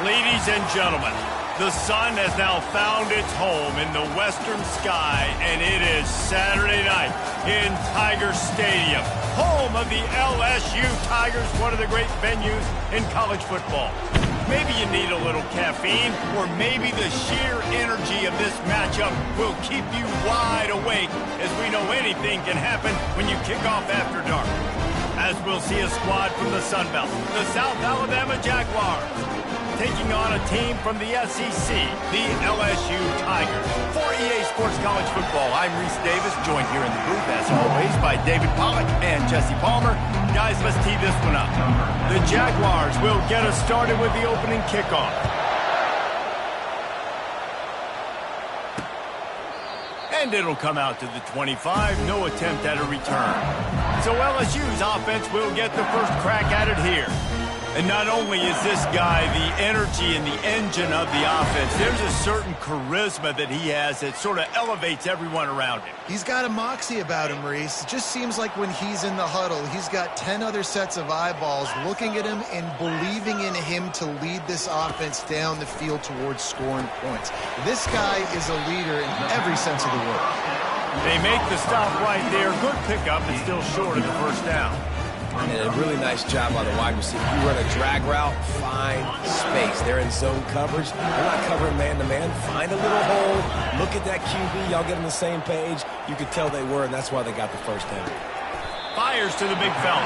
Ladies and gentlemen, the sun has now found its home in the western sky, and it is Saturday night in Tiger Stadium, home of the LSU Tigers, one of the great venues in college football. Maybe you need a little caffeine, or maybe the sheer energy of this matchup will keep you wide awake, as we know anything can happen when you kick off after dark. As we'll see a squad from the Sun Belt, the South Alabama Jaguars, taking on a team from the SEC, the LSU Tigers. For EA Sports College Football, I'm Reese Davis, joined here in the booth, as always, by David Pollack and Jesse Palmer. Guys, let's tee this one up. The Jaguars will get us started with the opening kickoff. And it'll come out to the 25, no attempt at a return. So LSU's offense will get the first crack at it here. And not only is this guy the energy and the engine of the offense, there's a certain charisma that he has that sort of elevates everyone around him. He's got a moxie about him, Reese. It just seems like when he's in the huddle, he's got 10 other sets of eyeballs looking at him and believing in him to lead this offense down the field towards scoring points. This guy is a leader in every sense of the word. They make the stop right there. Good pickup, and still short of the first down. And a really nice job by the wide receiver. You run a drag route, find space. They're in zone coverage. They're not covering man-to-man. Find a little hole. Look at that QB. Y'all get on the same page. You could tell they were, and that's why they got the first down. Fires to the big fella.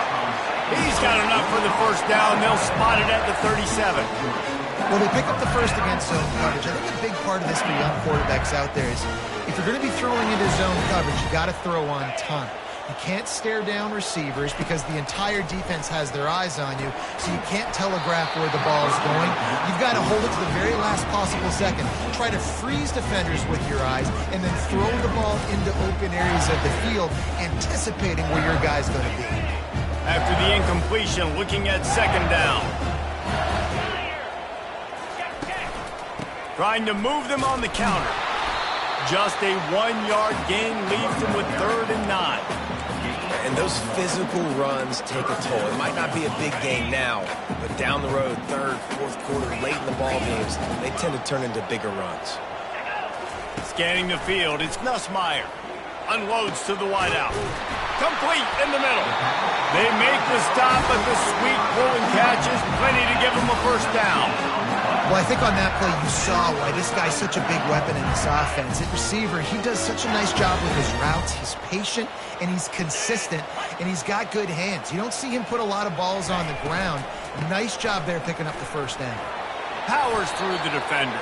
He's got enough for the first down. They'll spot it at the 37. Well, they pick up the first against zone coverage. I think a big part of this for young quarterbacks out there is if you're going to be throwing into zone coverage, you got to throw on time. You can't stare down receivers because the entire defense has their eyes on you, so you can't telegraph where the ball is going. You've got to hold it to the very last possible second. Try to freeze defenders with your eyes and then throw the ball into open areas of the field, anticipating where your guy's going to be. After the incompletion, looking at second down. Trying to move them on the counter. Just a 1-yard gain leaves them with 3rd and 9. And those physical runs take a toll. It might not be a big game now, but down the road, 3rd, 4th quarter, late in the ball games, they tend to turn into bigger runs. Scanning the field, it's Nussmeier. Unloads to the wideout. Complete in the middle. They make the stop, but the sweet pull and catch is plenty to give them a first down. Well, I think on that play you saw why this guy's such a big weapon in this offense. At receiver, he does such a nice job with his routes. He's patient, and he's consistent, and he's got good hands. You don't see him put a lot of balls on the ground. Nice job there picking up the first down. Powers through the defender.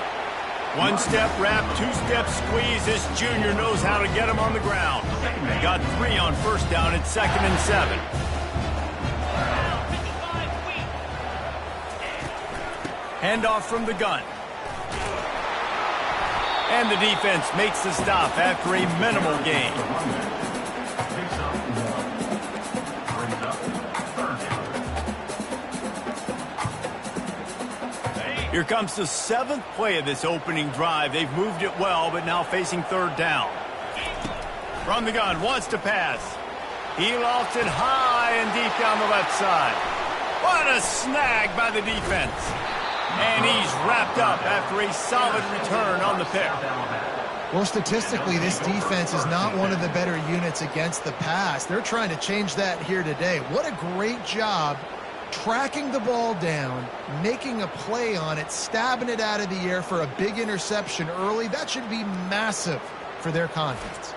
1-step wrap, 2-step squeeze. This junior knows how to get him on the ground. Got 3 on first down at 2nd and 7. Handoff from the gun. And the defense makes the stop after a minimal gain. Here comes the 7th play of this opening drive. They've moved it well, but now facing 3rd down. From the gun, wants to pass. He lofts it high and deep down the left side. What a snag by the defense. And he's wrapped up after a solid return on the pick. Well, statistically, this defense is not one of the better units against the pass. They're trying to change that here today. What a great job tracking the ball down, making a play on it, stabbing it out of the air for a big interception early. That should be massive for their confidence.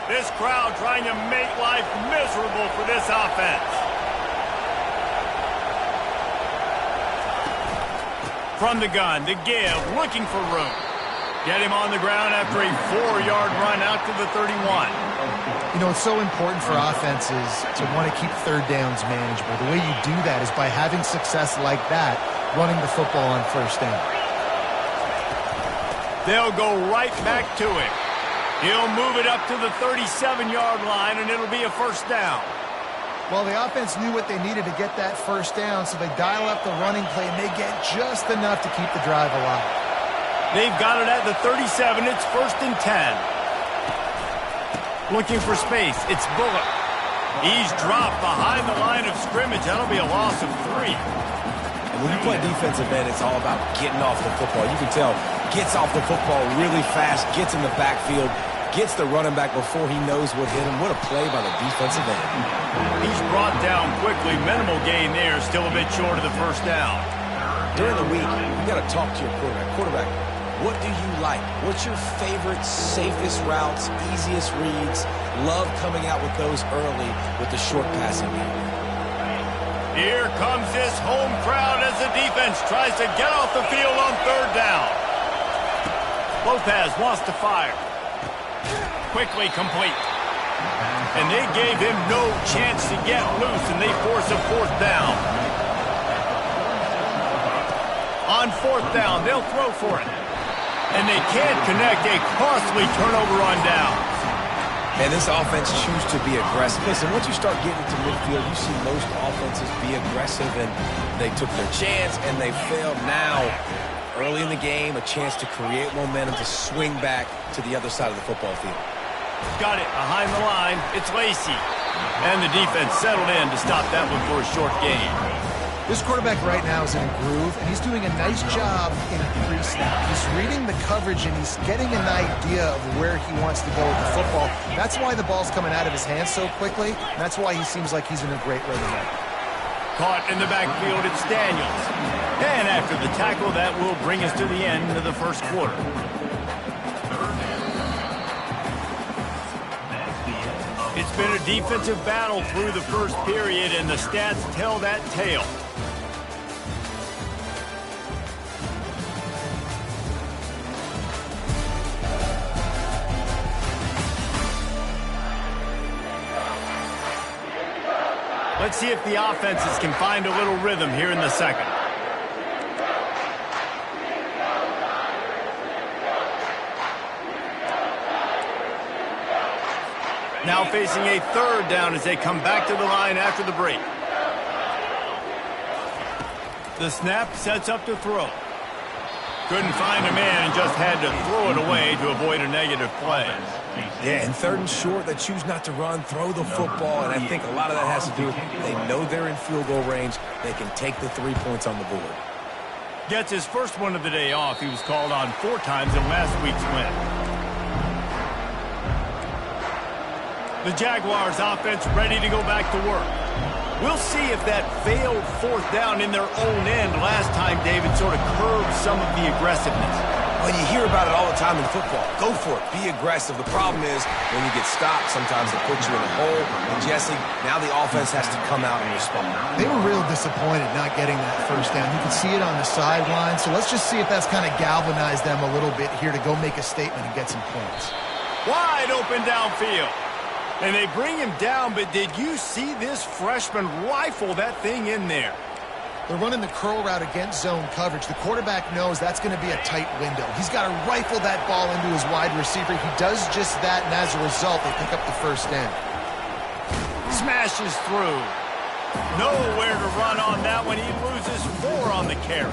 This crowd trying to make life miserable for this offense. From the gun, the give, looking for room. Get him on the ground after a 4-yard run out to the 31. You know, it's so important for offenses to want to keep 3rd downs manageable. The way you do that is by having success like that, running the football on first down. They'll go right back to it. He'll move it up to the 37-yard line, and it'll be a first down. Well, the offense knew what they needed to get that first down, so they dial up the running play, and they get just enough to keep the drive alive. They've got it at the 37. It's 1st and 10. Looking for space. It's Bullock. He's dropped behind the line of scrimmage. That'll be a loss of 3. And when you play defensive end, it's all about getting off the football. You can tell, gets off the football really fast, gets in the backfield, gets the running back before he knows what hit him. What a play by the defensive end. He's brought down quickly. Minimal gain there. Still a bit short of the first down. During the week, you got to talk to your quarterback. Quarterback, what do you like? What's your favorite, safest routes, easiest reads? Love coming out with those early with the short passing game. Here comes this home crowd as the defense tries to get off the field on 3rd down. Lopez wants to fire. Quickly complete. And they gave him no chance to get loose, and they force a 4th down. On 4th down, they'll throw for it. And they can't connect. A costly turnover on downs. And this offense chooses to be aggressive. Listen, once you start getting to midfield, you see most offenses be aggressive, and they took their chance, and they failed. Now, early in the game, a chance to create momentum to swing back to the other side of the football field. Got it behind the line. It's Lacy. And the defense settled in to stop that one for a short gain. This quarterback right now is in a groove, and he's doing a nice job in pre-snap. He's reading the coverage, and he's getting an idea of where he wants to go with the football. That's why the ball's coming out of his hands so quickly, and that's why he seems like he's in a great rhythm right now. Caught in the backfield, it's Daniels. And after the tackle, that will bring us to the end of the first quarter. It's been a defensive battle through the first period, and the stats tell that tale. Let's see if the offenses can find a little rhythm here in the second. Now facing a 3rd down as they come back to the line after the break. The snap sets up to throw. Couldn't find a man and just had to throw it away to avoid a negative play. Yeah, and 3rd and short, they choose not to run, throw the football, and I think a lot of that has to do with they know they're in field goal range. They can take the 3 points on the board. Gets his first one of the day off. He was called on 4 times in last week's win. The Jaguars offense ready to go back to work. We'll see if that failed 4th down in their own end last time, David, sort of curbed some of the aggressiveness. Well, you hear about it all the time in football. Go for it. Be aggressive. The problem is when you get stopped, sometimes it puts you in a hole. And, Jesse, now the offense has to come out and respond. They were real disappointed not getting that 1st down. You can see it on the sideline. So let's just see if that's kind of galvanized them a little bit here to go make a statement and get some points. Wide open downfield. And they bring him down, but did you see this freshman rifle that thing in there? They're running the curl route against zone coverage. The quarterback knows that's going to be a tight window. He's got to rifle that ball into his wide receiver. He does just that, and as a result, they pick up the 1st down. Smashes through. Nowhere to run on that one. He loses 4 on the carry.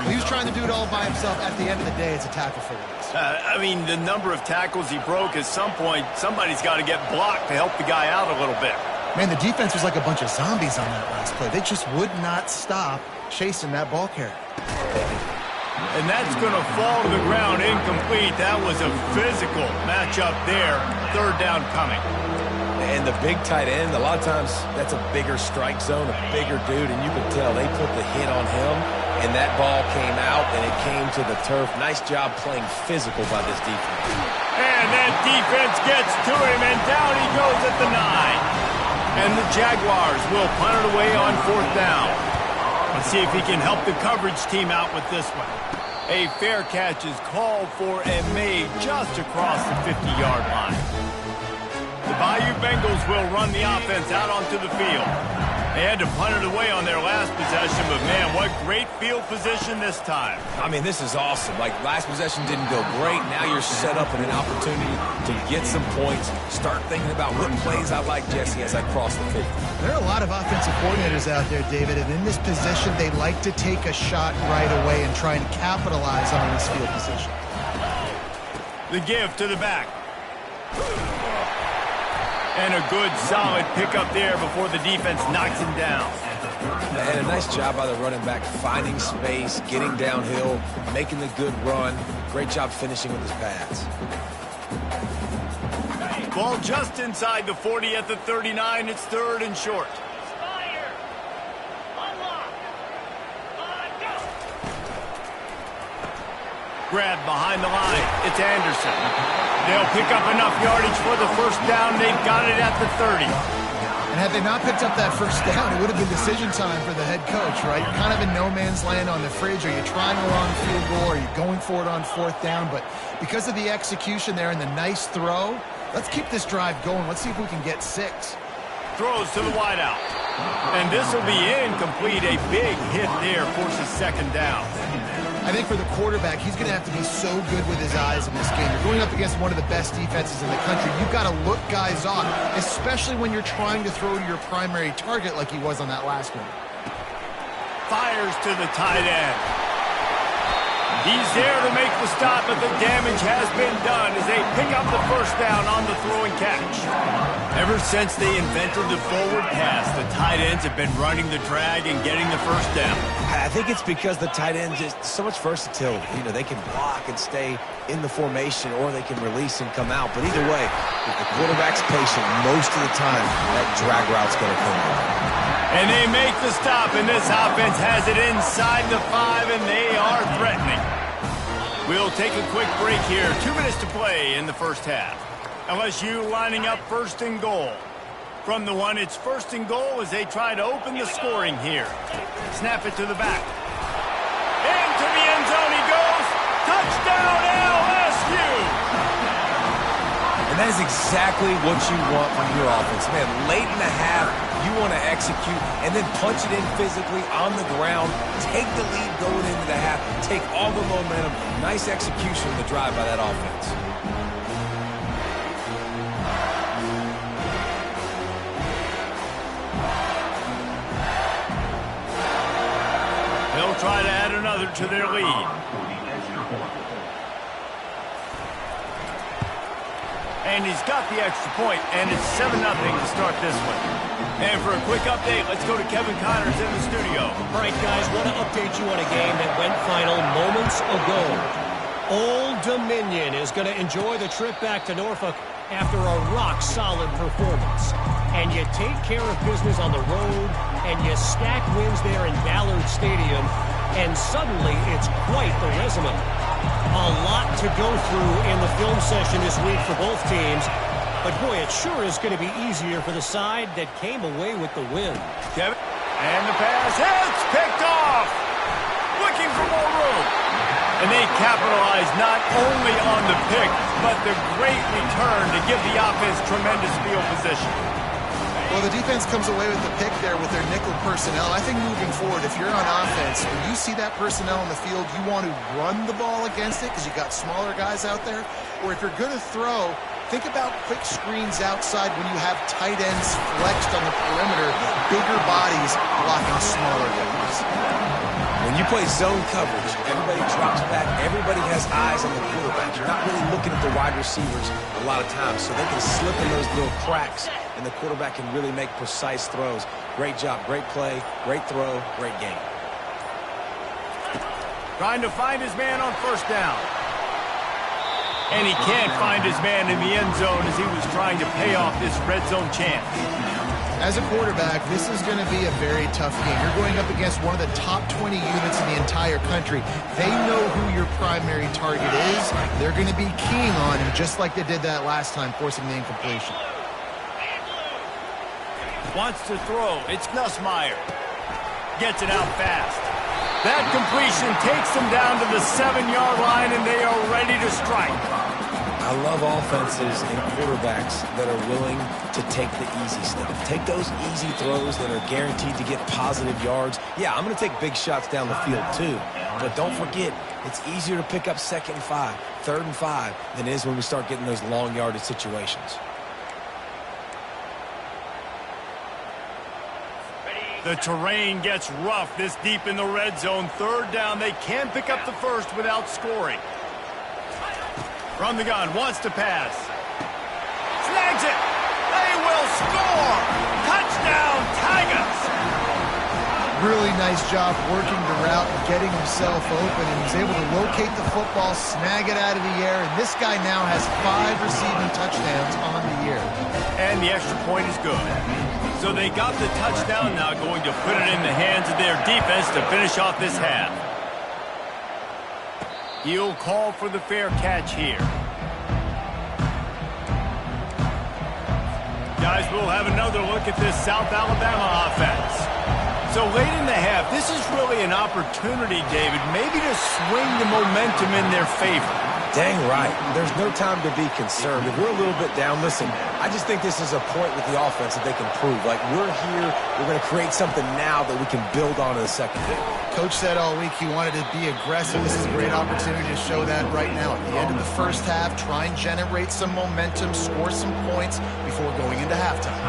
He was trying to do it all by himself. At the end of the day, it's a tackle for loss. I mean, the number of tackles he broke, at some point, somebody's got to get blocked to help the guy out a little bit. Man, the defense was like a bunch of zombies on that last play. They just would not stop chasing that ball carrier. And that's going to fall to the ground incomplete. That was a physical matchup there. 3rd down coming. And the big tight end, a lot of times that's a bigger strike zone, a bigger dude, and you can tell they put the hit on him, and that ball came out, and it came to the turf. Nice job playing physical by this defense. And that defense gets to him, and down he goes at the 9. And the Jaguars will punt it away on 4th down. Let's see if he can help the coverage team out with this one. A fair catch is called for and made just across the 50-yard line. The Bayou Bengals will run the offense out onto the field. They had to punt it away on their last possession, but man, what great field position this time. I mean, this is awesome. Like, last possession didn't go great. Now you're set up in an opportunity to get some points. Start thinking about what plays I like, Jesse, as I cross the 50. There are a lot of offensive coordinators out there, David, and in this position, they like to take a shot right away and try and capitalize on this field position. The give to the back. And a good, solid pickup there before the defense knocks him down. And a nice job by the running back, finding space, getting downhill, making the good run. Great job finishing with his pads. Ball just inside the 40 at the 39. It's 3rd and short. Grab behind the line. It's Anderson. They'll pick up enough yardage for the first down. They've got it at the 30. And had they not picked up that first down, it would have been decision time for the head coach, right? You're kind of in no man's land on the fridge. Are you trying a long field goal? Are you going for it on 4th down? But because of the execution there and the nice throw, let's keep this drive going. Let's see if we can get 6. Throws to the wideout. And this will be incomplete. A big hit there forces 2nd down. I think for the quarterback, he's going to have to be so good with his eyes in this game. You're going up against one of the best defenses in the country. You've got to look guys off, especially when you're trying to throw to your primary target like he was on that last one. Fires to the tight end. He's there to make the stop, but the damage has been done as they pick up the first down on the throwing catch. Ever since they invented the forward pass, the tight ends have been running the drag and getting the first down. I think it's because the tight end is so much versatility. You know, they can block and stay in the formation, or they can release and come out. But either way, if the quarterback's patient, most of the time, that drag route's going to come out. And they make the stop, and this offense has it inside the 5, and they are threatening. We'll take a quick break here. 2 minutes to play in the first half. LSU lining up 1st and goal. From the 1, it's 1st and goal as they try to open the scoring here. Snap it to the back. Into the end zone he goes. Touchdown LSU! And that is exactly what you want from your offense. Man, late in the half, you want to execute and then punch it in physically on the ground. Take the lead going into the half. Take all the momentum. Nice execution of the drive by that offense. They'll try to add another to their lead. And he's got the extra point, and it's 7-0 to start this one. And for a quick update, let's go to Kevin Connors in the studio. All right, guys, want to update you on a game that went final moments ago. Old Dominion is going to enjoy the trip back to Norfolk after a rock-solid performance. And you take care of business on the road, and you stack wins there in Ballard Stadium, and suddenly it's quite the resume. A lot to go through in the film session this week for both teams, but boy, it sure is going to be easier for the side that came away with the win. Kevin, and the pass, it's picked off! Looking for more room. And they capitalize not only on the pick, but the great return to give the offense tremendous field position. Well, the defense comes away with the pick there with their nickel personnel. I think moving forward, if you're on offense, when you see that personnel on the field, you want to run the ball against it because you've got smaller guys out there. Or if you're going to throw, think about quick screens outside when you have tight ends flexed on the perimeter, bigger bodies blocking smaller guys. When you play zone coverage, everybody drops back. Everybody has eyes on the quarterback. You're not really looking at the wide receivers a lot of times, so they can slip in those little cracks, and the quarterback can really make precise throws. Great job, great play, great throw, great game. Trying to find his man on first down. And he can't find his man in the end zone as he was trying to pay off this red zone chance. As a quarterback, this is going to be a very tough game. You're going up against one of the top 20 units in the entire country. They know who your primary target is. They're going to be keying on him, just like they did that last time, forcing the incompletion. Wants to throw. It's Nussmeier. Gets it out fast. That completion takes them down to the 7-yard line, and they are ready to strike. I love offenses and quarterbacks that are willing to take the easy stuff. Take those easy throws that are guaranteed to get positive yards. Yeah, I'm going to take big shots down the field too. But don't forget, it's easier to pick up 2nd and 5, 3rd and 5 than it is when we start getting those long yardage situations. The terrain gets rough this deep in the red zone. 3rd down, they can pick up the first without scoring. From the gun, wants to pass. Snags it. They Really nice job working the route and getting himself open, and he's able to locate the football, snag it out of the air, and this guy now has 5 receiving touchdowns on the year. And the extra point is good. So they got the touchdown, now going to put it in the hands of their defense to finish off this half. He'll call for the fair catch here. Guys, we'll have another look at this South Alabama offense. So late in the half, this is really an opportunity, David, maybe to swing the momentum in their favor. Dang right. There's no time to be concerned. If we're a little bit down, listen, I just think this is a point with the offense that they can prove. Like, we're here, we're going to create something now that we can build on in the second half. Coach said all week he wanted to be aggressive. This is a great opportunity to show that right now. At the end of the first half, try and generate some momentum, score some points before going into halftime.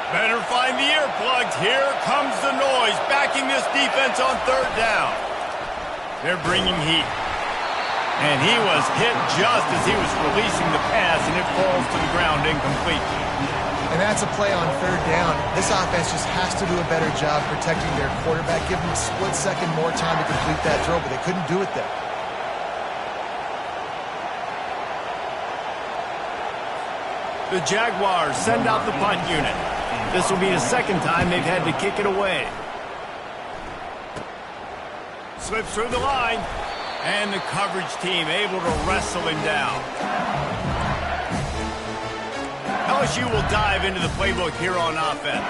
Better find the earplugs. Here comes the noise, backing this defense on third down. They're bringing heat. And he was hit just as he was releasing the pass, and it falls to the ground incomplete. And that's a play on third down. This offense just has to do a better job protecting their quarterback. Give them a split second more time to complete that throw, but they couldn't do it there. The Jaguars send out the punt unit. This will be the second time they've had to kick it away. Slips through the line, and the coverage team able to wrestle him down. LSU will dive into the playbook here on offense.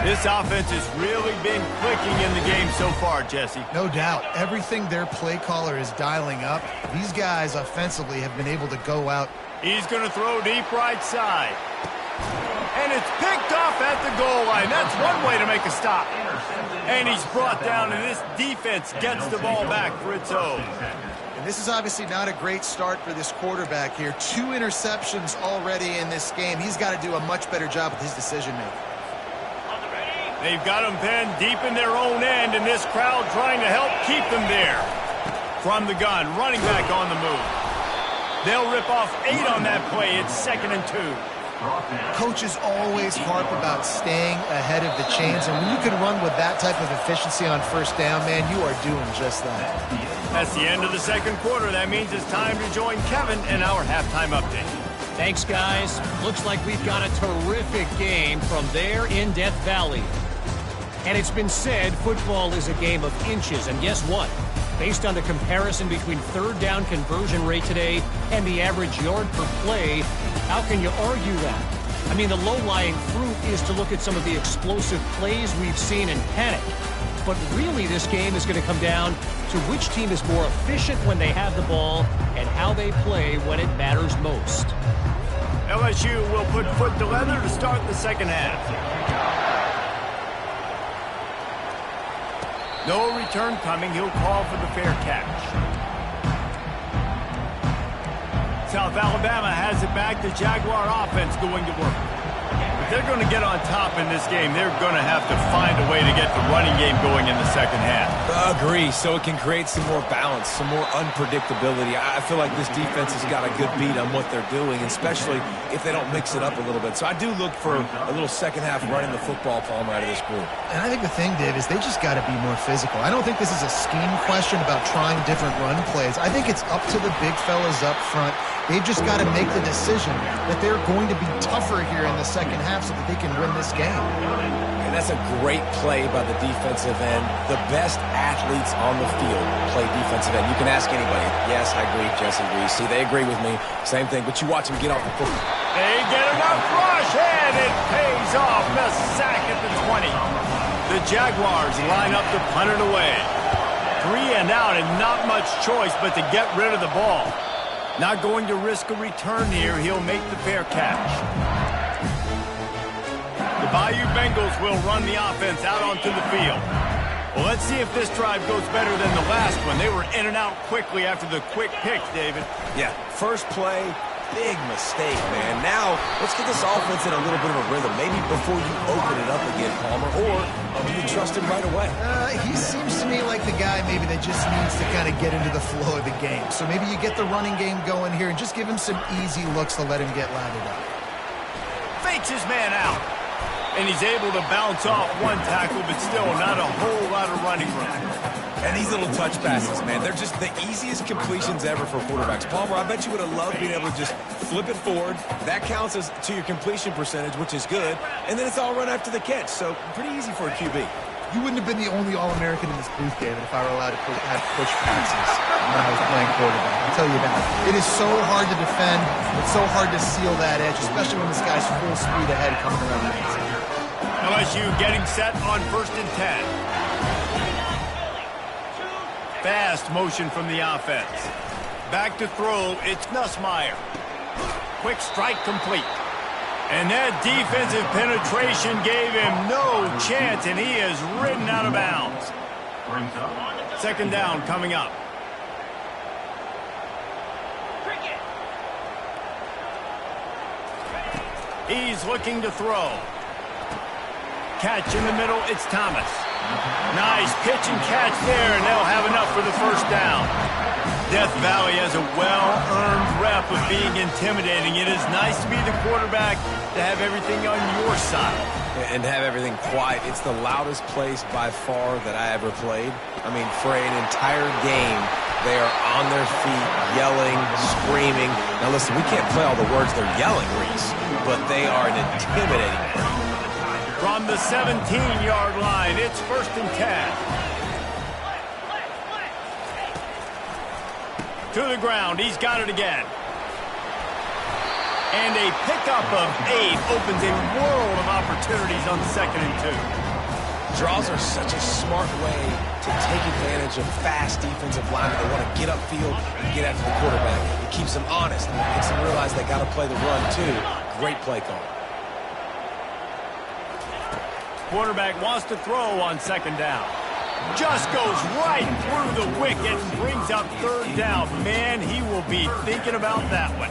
This offense has really been clicking in the game so far, Jesse. No doubt. Everything their play caller is dialing up, these guys offensively have been able to go out. He's going to throw deep right side. And it's picked off at the goal line. That's one way to make a stop. And he's brought down, and this defense gets the ball back for its own. And this is obviously not a great start for this quarterback here. 2 interceptions already in this game. He's got to do a much better job with his decision-making. They've got them pinned deep in their own end, and this crowd trying to help keep them there. From the gun, running back on the move. They'll rip off 8 on that play. It's 2nd and 2. Coaches always harp about staying ahead of the chains, and when you can run with that type of efficiency on first down, man, you are doing just that. That's the end of the second quarter. That means it's time to join Kevin in our halftime update. Thanks, guys. Looks like we've got a terrific game from there in Death Valley. And it's been said football is a game of inches, and guess what? Based on the comparison between third down conversion rate today and the average yard per play, how can you argue that? I mean, the low-lying fruit is to look at some of the explosive plays we've seen and panic. But really, this game is going to come down to which team is more efficient when they have the ball and how they play when it matters most. LSU will put foot to leather to start the second half. No return coming. He'll call for the fair catch. South Alabama has it back. The Jaguar offense going to work. If they're going to get on top in this game, they're going to have to find a way to get the running game going in the second half. Agree, so it can create some more balance, some more unpredictability. I feel like this defense has got a good beat on what they're doing, especially if they don't mix it up a little bit. So I do look for a little second half running the football palm out of this group. And I think the thing, Dave, is they just got to be more physical. I don't think this is a scheme question about trying different run plays. I think it's up to the big fellas up front. They've just got to make the decision that they're going to be tougher here in the second half so that they can win this game. And that's a great play by the defensive end. The best athletes on the field play defensive end. You can ask anybody. Yes, I agree. Jesse agrees. See, they agree with me. Same thing. But you watch them get off the football. They get enough rush, and it pays off. The sack at the 20. The Jaguars line up to punt it away. 3 and out, and not much choice but to get rid of the ball. Not going to risk a return here. He'll make the fair catch. The Bayou Bengals will run the offense out onto the field. Well, let's see if this drive goes better than the last one. They were in and out quickly after the quick pick, David. Yeah, first play, big mistake, man. Now, let's get this offense in a little bit of a rhythm. Maybe before you open it up again, Palmer, or do you trust him right away? He seems to me like the guy maybe that just needs to kind of get into the flow of the game. So maybe you get the running game going here and just give him some easy looks to let him get lathered up. Fakes his man out. And he's able to bounce off one tackle, but still not a whole lot of running room. And these little touch passes, man, they're just the easiest completions ever for quarterbacks. Palmer, I bet you would have loved being able to just flip it forward. That counts as to your completion percentage, which is good. And then it's all run after the catch, so pretty easy for a QB. You wouldn't have been the only All-American in this booth, David, if I were allowed to have push passes when I was playing quarterback. I'll tell you that. It is so hard to defend. It's so hard to seal that edge, especially when this guy's full speed ahead coming around the inside. LSU getting set on 1st and 10. Fast motion from the offense. Back to throw, it's Nussmeier. Quick strike complete. And that defensive penetration gave him no chance, and he is ridden out of bounds. 2nd down coming up. He's looking to throw. Catch in the middle, it's Thomas. Nice pitch and catch there, and they'll have enough for the 1st down. Death Valley has a well-earned rep of being intimidating. It is nice to be the quarterback, to have everything on your side. And have everything quiet. It's the loudest place by far that I ever played. I mean, for an entire game, they are on their feet, yelling, screaming. Now listen, we can't play all the words they're yelling, Reese, but they are an intimidating crowd. From the 17-yard line, it's 1st and 10. To the ground, he's got it again. And a pickup of 8 opens a world of opportunities on 2nd and 2. Draws are such a smart way to take advantage of fast defensive linemen that want to get upfield and get after the quarterback. It keeps them honest. It makes them realize they got to play the run, too. Great play call. Quarterback wants to throw on 2nd down. Just goes right through the wicket and brings up 3rd down. Man, he will be thinking about that one.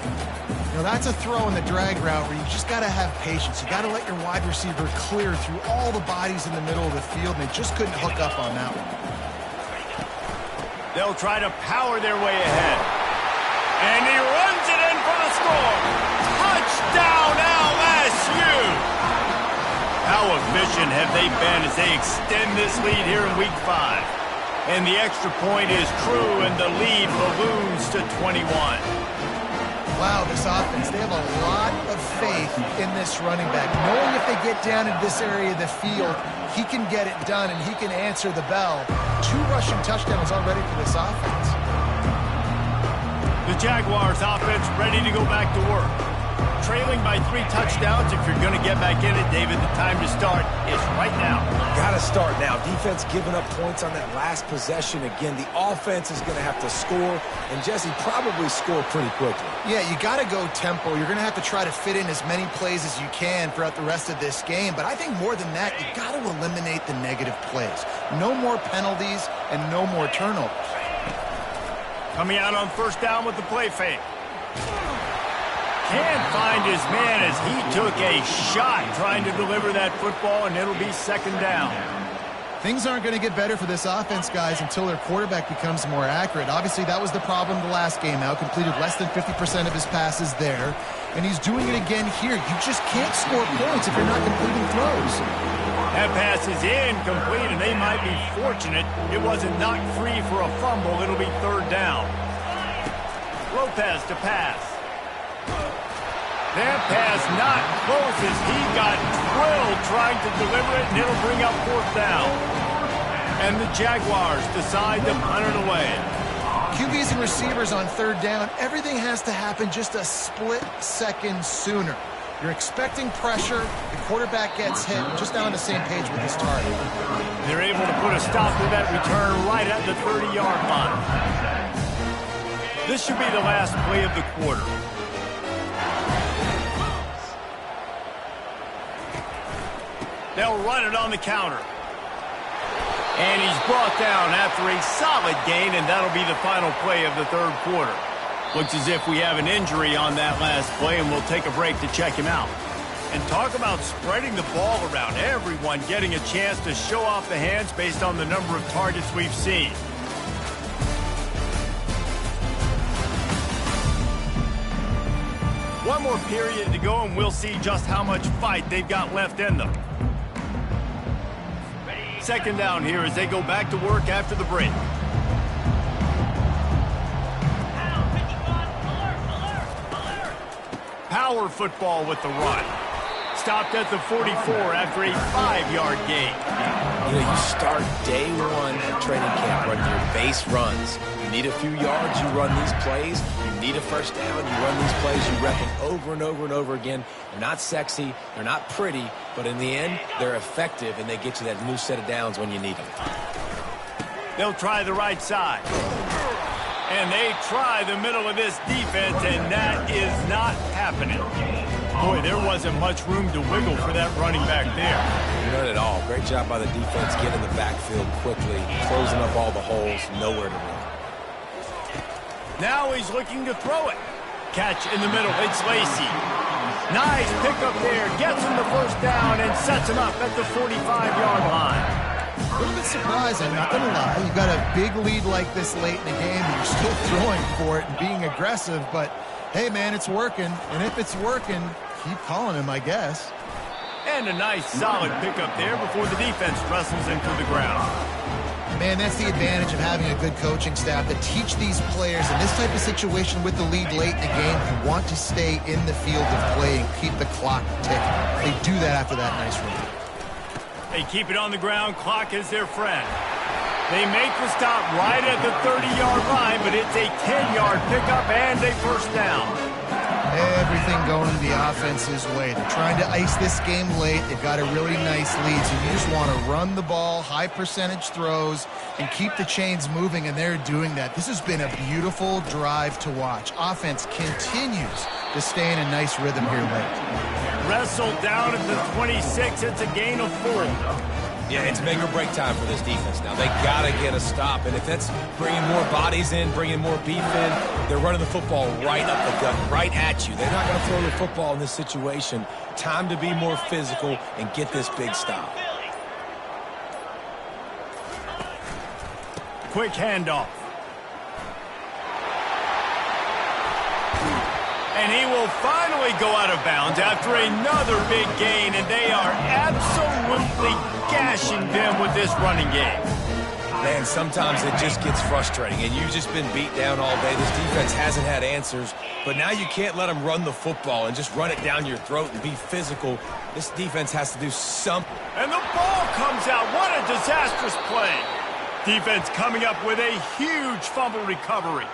You know, that's a throw in the drag route where you just got to have patience. You got to let your wide receiver clear through all the bodies in the middle of the field, and they just couldn't hook up on that one. They'll try to power their way ahead. And he runs it in for the score. Touchdown, LSU! How efficient have they been as they extend this lead here in Week 5? And the extra point is true, and the lead balloons to 21. Wow, this offense, they have a lot of faith in this running back. Knowing if they get down in this area of the field, he can get it done and he can answer the bell. 2 rushing touchdowns already for this offense. The Jaguars offense ready to go back to work. Trailing by 3 touchdowns. If you're going to get back in it, David, the time to start is right now. Got to start now. Defense giving up points on that last possession. Again, the offense is going to have to score, and Jesse probably score pretty quickly. Yeah, you got to go tempo. You're going to have to try to fit in as many plays as you can throughout the rest of this game. But I think more than that, you got to eliminate the negative plays. No more penalties and no more turnovers. Coming out on 1st down with the play fake. Can't find his man as he took a shot trying to deliver that football, and it'll be 2nd down. Things aren't going to get better for this offense, guys, until their quarterback becomes more accurate. Obviously, that was the problem the last game out. Completed less than 50% of his passes there, and he's doing it again here. You just can't score points if you're not completing throws. That pass is incomplete, and they might be fortunate it wasn't knocked free for a fumble. It'll be 3rd down. Lopez to pass. That pass not close as he got drilled trying to deliver it, and it'll bring up 4th down. And the Jaguars decide to punt it away. QBs and receivers on 3rd down, everything has to happen just a split second sooner. You're expecting pressure, the quarterback gets hit, just not on the same page with his target. They're able to put a stop to that return right at the 30-yard line. This should be the last play of the quarter. They'll run it on the counter. And he's brought down after a solid gain, and that'll be the final play of the 3rd quarter. Looks as if we have an injury on that last play, and we'll take a break to check him out. And talk about spreading the ball around, everyone getting a chance to show off the hands based on the number of targets we've seen. One more period to go, and we'll see just how much fight they've got left in them. Second down here as they go back to work after the break. Power football with the run. Stopped at the 44 after a 5-yard gain. You know, you start day one at training camp running your base runs. You need a few yards, you run these plays. You need a first down, you run these plays. You rep them over and over and over again. They're not sexy, they're not pretty, but in the end, they're effective, and they get you that new set of downs when you need them. They'll try the right side. And they try the middle of this defense, and that is not happening. Boy, there wasn't much room to wiggle for that running back there. None at all. Great job by the defense getting the backfield quickly, closing up all the holes, nowhere to run. Now he's looking to throw it. Catch in the middle. It's Lacy. Nice pickup there. Gets him the first down and sets him up at the 45-yard line. A little bit surprising, not going to lie. You've got a big lead like this late in the game, and you're still throwing for it and being aggressive. But, hey, man, it's working. And if it's working, keep calling him, I guess. And a nice, solid pickup there before the defense wrestles into the ground. Man, that's the advantage of having a good coaching staff that teach these players in this type of situation with the lead late in the game. You want to stay in the field of play and keep the clock ticking. They do that after that nice run. They keep it on the ground. Clock is their friend. They make the stop right at the 30-yard line, but it's a 10-yard pickup and a first down. Everything going the offense's way. They're trying to ice this game late. They've got a really nice lead, so you just want to run the ball, high percentage throws, and keep the chains moving, and they're doing that. This has been a beautiful drive to watch. Offense continues to stay in a nice rhythm here late. Wrestled down at the 26. It's a gain of 4. Yeah, it's make or break time for this defense now. They got to get a stop, and if that's bringing more bodies in, bringing more beef in, they're running the football right up the gut, right at you. They're not going to throw the football in this situation. Time to be more physical and get this big stop. Quick handoff. And he will finally go out of bounds after another big gain, and they are absolutely gashing them with this running game. Man, sometimes it just gets frustrating, and you've just been beat down all day. This defense hasn't had answers, but now you can't let them run the football and just run it down your throat and be physical. This defense has to do something. And the ball comes out. What a disastrous play. Defense coming up with a huge fumble recovery.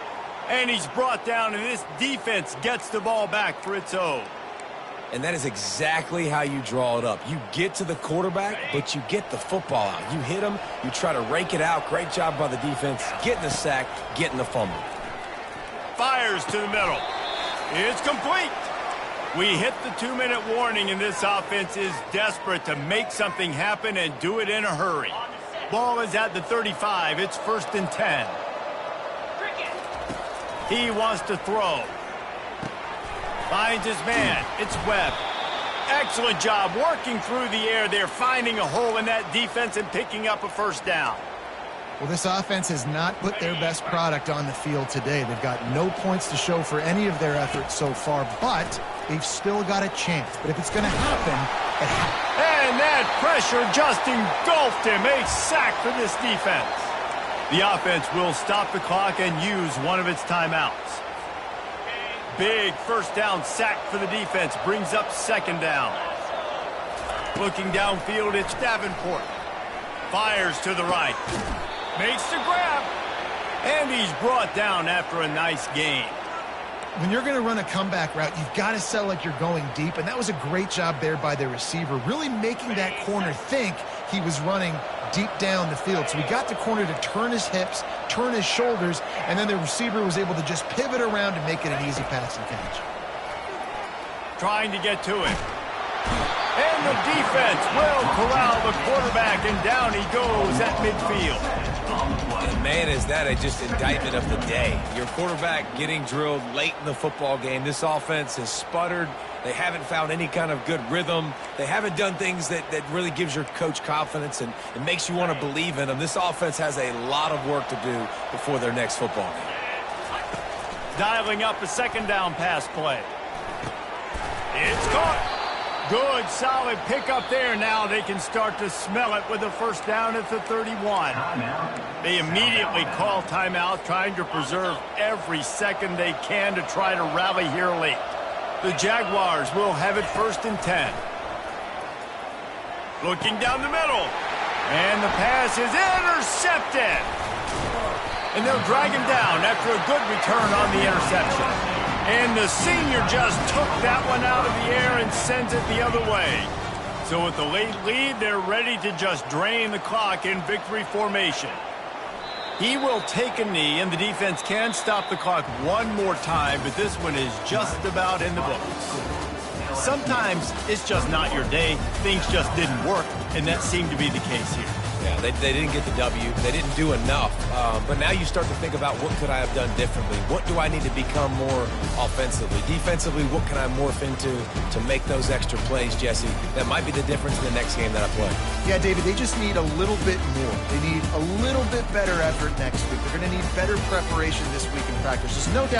And he's brought down, and this defense gets the ball back for its own. And that is exactly how you draw it up. You get to the quarterback, but you get the football out. You hit him, you try to rake it out. Great job by the defense, getting the sack, getting the fumble. Fires to the middle. It's complete. We hit the 2-minute warning, and this offense is desperate to make something happen and do it in a hurry. Ball is at the 35. It's 1st and 10. He wants to throw. Finds his man. It's Webb. Excellent job working through the air there, finding a hole in that defense and picking up a first down. Well, this offense has not put their best product on the field today. They've got no points to show for any of their efforts so far, but they've still got a chance. But if it's going to happen, it happens. And that pressure just engulfed him. A sack for this defense. The offense will stop the clock and use one of its timeouts. Big first down sack for the defense. Brings up 2nd down. Looking downfield, it's Davenport. Fires to the right. Makes the grab. And he's brought down after a nice gain. When you're going to run a comeback route, you've got to sell like you're going deep, and that was a great job there by the receiver, really making that corner think he was running deep down the field. So he got the corner to turn his hips, turn his shoulders, and then the receiver was able to just pivot around and make it an easy pass and catch. Trying to get to it. And the defense will corral the quarterback, and down he goes at midfield. And man, is that just indictment of the day. Your quarterback getting drilled late in the football game. This offense has sputtered. They haven't found any kind of good rhythm. They haven't done things that really gives your coach confidence and it makes you want to believe in them. This offense has a lot of work to do before their next football game. Dialing up a second down pass play. It's caught. Good, solid pickup there. Now they can start to smell it with a first down at the 31. They immediately call timeout, trying to preserve every second they can to try to rally here late. The Jaguars will have it 1st and 10. Looking down the middle. And the pass is intercepted. And they'll drag him down after a good return on the interception. And the senior just took that one out of the air and sends it the other way. So with the late lead, they're ready to just drain the clock in victory formation. He will take a knee, and the defense can stop the clock one more time, but this one is just about in the books. Sometimes it's just not your day. Things just didn't work, and that seemed to be the case here. Yeah, they didn't get the W. They didn't do enough. But now you start to think about what could I have done differently? What do I need to become more offensively? Defensively, what can I morph into to make those extra plays, Jesse? That might be the difference in the next game that I play. Yeah, David, they just need a little bit more. They need a little bit better effort next week. They're going to need better preparation this week in practice. There's no doubt.